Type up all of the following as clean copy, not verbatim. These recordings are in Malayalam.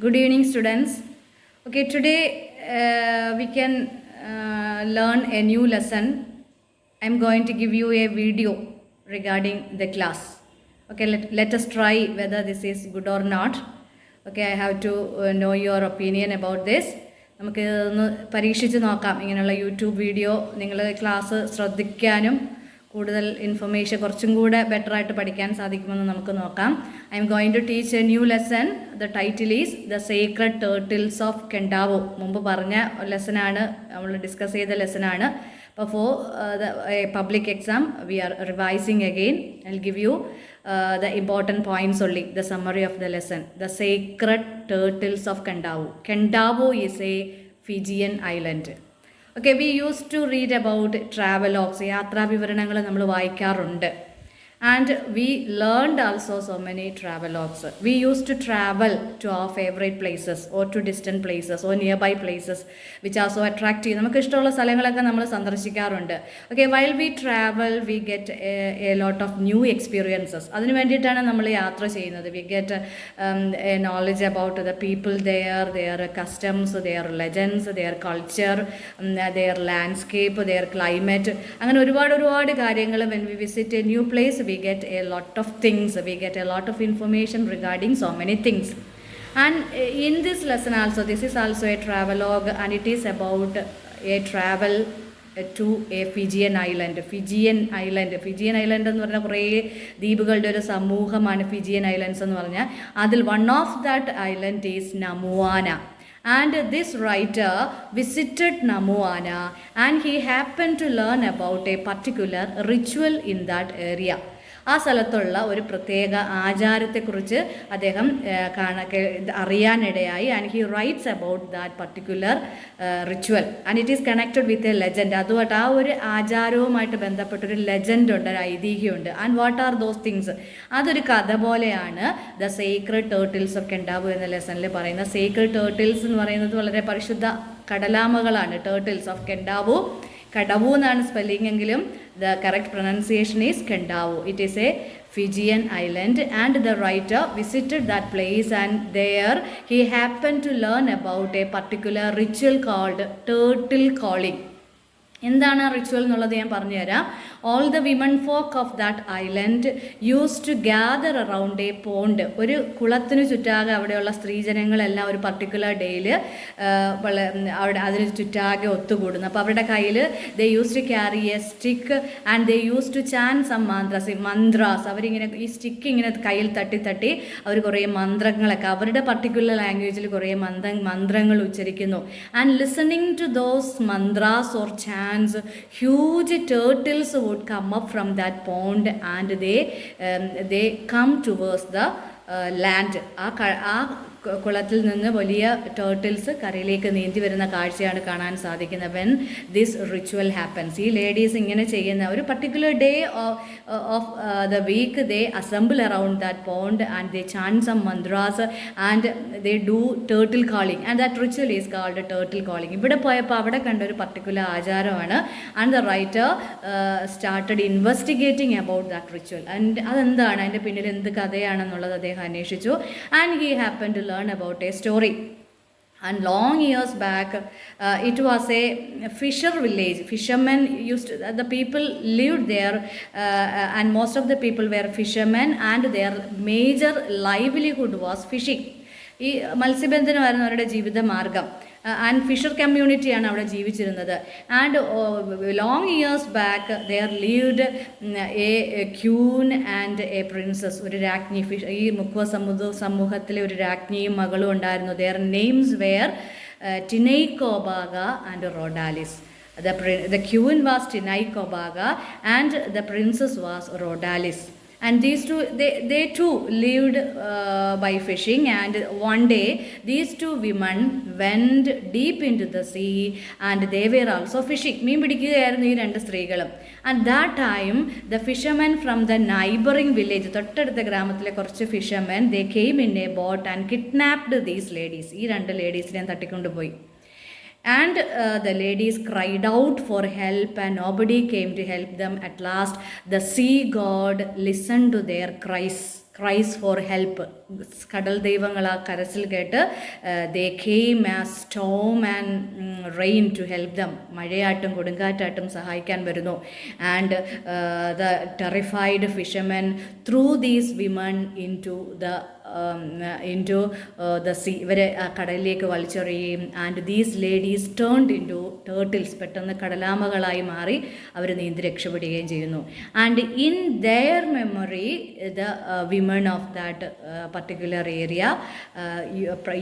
Good evening, students. Okay, today we can learn a new lesson. I'm going to give you a video regarding the class. Okay, let us try whether this is good or not. Okay, I have to know your opinion about this. നമുക്ക് ഒന്ന് പരീക്ഷിച്ച് നോക്കാം. ഇങ്ങനെയുള്ള യൂട്യൂബ് വീഡിയോ നിങ്ങൾ ക്ലാസ് ശ്രദ്ധിക്കാനും കൂടുതൽ ഇൻഫർമേഷൻ കുറച്ചും കൂടെ ബെറ്റർ ആയിട്ട് പഠിക്കാൻ സാധിക്കുമെന്ന് നമുക്ക് നോക്കാം. I am going to teach a new lesson. The title is the secret turtles of Kandavu. മുമ്പ് പറഞ്ഞ ലെസനാണ്, നമ്മൾ ഡിസ്കസ് ചെയ്ത ലെസനാണ്. അപ്പോൾ for the public exam we are revising again. I will give you the important points only, the summary of the lesson. The sacred turtles of Kandavo. Kandavo is a Fijian island. Okay, we used to read about travelogues, യാത്രാ വിവരണങ്ങൾ നമ്മൾ വായിക്കാറുണ്ട്. And we learned also so many travelogues. We used to travel to our favorite places or to distant places or nearby places which are so attractive. നമുക്ക് ഇഷ്ടമുള്ള സ്ഥലങ്ങളൊക്കെ നമ്മൾ സന്ദർശിക്കാറുണ്ട്. Okay, while we travel we get a lot of new experiences. അതിനു വേണ്ടിയിട്ടാണ് നമ്മൾ യാത്ര ചെയ്യുന്നത്. We get a knowledge about the people there, their customs, their legends, their culture, their landscape, their climate. അങ്ങനെ ഒരുപാട് കാര്യങ്ങൾ when we visit a new place we get a lot of things, we get a lot of information regarding so many things. And in this lesson also, this is also a travelogue and it is about a travel to a Fijian island. Fijian island എന്ന് പറഞ്ഞാൽ കുറേ ദ്വീപുകളുടെ ഒരു സമൂഹമാണ് Fijian islands എന്ന് പറഞ്ഞാൽ. അതിൽ one of that island is Namuana. And this writer visited Namuana and he happened to learn about a particular ritual in that area. ആ സ്ഥലത്തുള്ള ഒരു പ്രത്യേക ആചാരത്തെക്കുറിച്ച് അദ്ദേഹം അറിയാനിടയായി. And he writes about that particular ritual and it is connected with a legend. അതുമായിട്ട് ആ ഒരു ആചാരവുമായിട്ട് ബന്ധപ്പെട്ടൊരു ലെജൻഡ് ഉണ്ട്, ഒരു ഐതിഹ്യമുണ്ട്. And what are those things? അതൊരു കഥ പോലെയാണ് the secret turtles of Kandavu എന്ന ലെസണിൽ പറയുന്ന. സീക്രട്ട് ടേർട്ടിൽസ് എന്ന് പറയുന്നത് വളരെ പരിശുദ്ധ കടലാമകളാണ്. ടേർട്ടിൽസ് ഓഫ് കെൻഡാവോ, കടവു എന്നാണ് സ്പെല്ലിംഗ് എങ്കിലും the correct pronunciation is Kandavo. It is a Fijian island and the writer visited that place and there he happened to learn about a particular ritual called turtle calling. എന്താണ് ആ റിച്വൽ എന്നുള്ളത് ഞാൻ പറഞ്ഞുതരാം. All the women folk of that island use to gather around a pond. ഒരു കുളത്തിന് ചുറ്റാകെ അവിടെയുള്ള സ്ത്രീജനങ്ങളെല്ലാം ഒരു പർട്ടിക്കുലർ ഡേയിൽ അവിടെ അതിന് ചുറ്റാകെ ഒത്തുകൂടുന്നു. അപ്പോൾ അവരുടെ കയ്യിൽ they use to carry a stick and they use to chant some mantras. അവരിങ്ങനെ ഈ സ്റ്റിക്ക് ഇങ്ങനെ കയ്യിൽ തട്ടി അവർ കുറേ മന്ത്രങ്ങളൊക്കെ അവരുടെ പർട്ടിക്കുലർ ലാംഗ്വേജിൽ കുറേ മന്ത്രങ്ങൾ ഉച്ചരിക്കുന്നു. And listening to those mantras or chant, huge turtles would come up from that pond and they come towards the land. ആ കുളത്തിൽ നിന്ന് വലിയ ടേർട്ടിൽസ് കരയിലേക്ക് നീന്തി വരുന്ന കാഴ്ചയാണ് കാണാൻ സാധിക്കുന്നത്. വെൻ ദിസ് റിച്വൽ ഹാപ്പൻസ്, ഈ ലേഡീസ് ഇങ്ങനെ ചെയ്യുന്ന ഒരു particular day of the week they assemble around that pond and they chant some mantras and they do turtle calling and that ritual is called turtle calling. ഇവിടെ പോയപ്പോൾ അവിടെ കണ്ട ഒരു പർട്ടിക്കുലർ ആചാരമാണ്. And the writer started investigating about that ritual. And അതെന്താണ്, അതിൻ്റെ പിന്നിൽ എന്ത് കഥയാണെന്നുള്ളത് അദ്ദേഹം അന്വേഷിച്ചു. And he happen to learn about a story. And long years back it was a fisher village. Fishermen used to, the people lived there and most of the people were fishermen and their major livelihood was fishing. ഈ മത്സ്യബന്ധനമായിരുന്നു അവരുടെ ജീവിത മാർഗം. ആൻഡ് ഫിഷർ കമ്മ്യൂണിറ്റിയാണ് അവിടെ ജീവിച്ചിരുന്നത്. And long years back there lived a queen and a princess. ഒരു രാജ്ഞി, ഈ മുക്വ സമൂഹത്തിലെ ഒരു രാജ്ഞിയും മകളും ഉണ്ടായിരുന്നു. Their names were Tinai-Kobaga and Rhodalis. The queen was Tinai-Kobaga and the princess was Rhodalis. And these two, they too lived by fishing. And one day these two women went deep into the sea and they were also fishing. മീൻ പിടിക്കുകയായിരുന്നു ഈ രണ്ട് സ്ത്രീകളും. And that time the fishermen from the neighboring village, തൊട്ടടുത്ത ഗ്രാമത്തിലെ കുറച്ച് fishermen, they came in a boat and kidnapped these ladies. ഈ രണ്ട് ലേഡീസിനെ തട്ടിക്കൊണ്ടുപോയി. And the ladies cried out for help and nobody came to help them. At last the sea god listened to their cries. Cries for help. കടൽ ദൈവങ്ങൾ ആ കരച്ചിൽ കേട്ട് they came as storm and rain to help them. മഴയായിട്ടും കൊടുങ്കാറ്റായിട്ടും സഹായിക്കാൻ വരുന്നു. And the terrified fishermen threw these women into the sea. ഇവരെ കടലിലേക്ക് വലിച്ചെറിയുകയും and these ladies turned into turtles. പെട്ടെന്ന് കടലാമകളായി മാറി അവർ നീന്തി രക്ഷപ്പെടുകയും ചെയ്യുന്നു. And in their memory the women of that particular area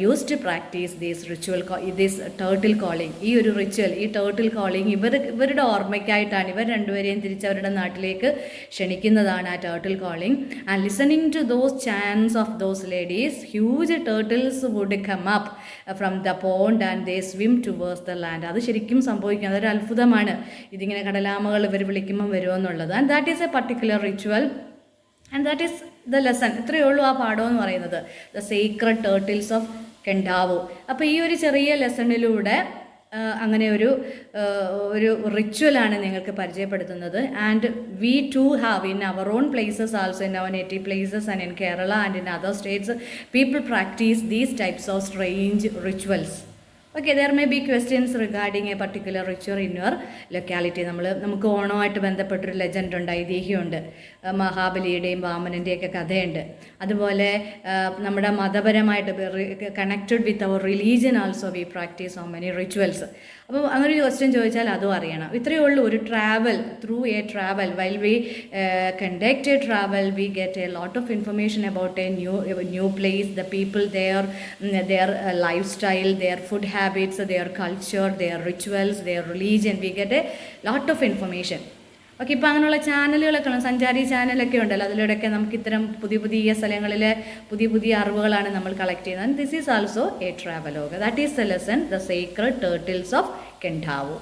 use to practise these ritual, these turtle calling. ഈ ഒരു റിച്വൽ, ഈ ടേർട്ടിൽ കോളിംഗ് ഇവരുടെ ഓർമ്മയ്ക്കായിട്ടാണ്. ഇവർ രണ്ടുപേരെയും തിരിച്ച് അവരുടെ നാട്ടിലേക്ക് ക്ഷണിക്കുന്നതാണ് ആ turtle calling. And listening to those chants of those ladies, huge turtles would come up from the pond and they swim towards the land. അത് ശരിക്കും സംഭവിക്കും. അതൊരു അത്ഭുതമാണ്. ഇതിങ്ങനെ കടലാമകൾ ഇവർ വിളിക്കുമ്പം വരുമെന്നുള്ളത്. And that is a particular ritual and that is the lesson. ഇത്രയേ ഉള്ളൂ ആ പാഠം എന്ന് പറയുന്നത്, the secret turtles of Kandavu. അപ്പോൾ ഈ ഒരു ചെറിയ ലെസണിലൂടെ അങ്ങനെ ഒരു റിച്വലാണ് നിങ്ങൾക്ക് പരിചയപ്പെടുത്തുന്നത്. And we too have in our own places also, in our native places and in Kerala and in other states people practice these types of strange rituals. Okay, there may be questions regarding a particular ritual in your locality. നമുക്ക് ഓണമായിട്ട് ബന്ധപ്പെട്ടൊരു ലെജൻഡ് ഉണ്ട്, ഐതിഹ്യമുണ്ട്. മഹാബലിയുടെയും വാമനൻ്റെയൊക്കെ കഥയുണ്ട്. അതുപോലെ നമ്മുടെ മതപരമായിട്ട് connected with our religion also we practise on many rituals. അപ്പോൾ അങ്ങനെ ഒരു ക്വസ്റ്റ്യൻ ചോദിച്ചാൽ അതും അറിയണം. ഇത്രയേ ഉള്ളൂ. ഒരു travel, through A travel, while we conduct A travel we get a lot of information about A new place, the people, their lifestyle, their food habits, their culture, their rituals, their religion. We get a lot of information. Okay, ഇപ്പോൾ അങ്ങനെയുള്ള ചാനലുകളൊക്കെ, സഞ്ചാരി ചാനലൊക്കെ ഉണ്ടല്ലോ, അതിലൂടെയൊക്കെ നമുക്ക് ഇത്തരം പുതിയ സ്ഥലങ്ങളിലെ പുതിയ അറിവുകളാണ് നമ്മൾ കളക്ട് ചെയ്യുന്നത്. This is also a travelogue. That is the lesson, the secret turtles of കെൻഡാവോ.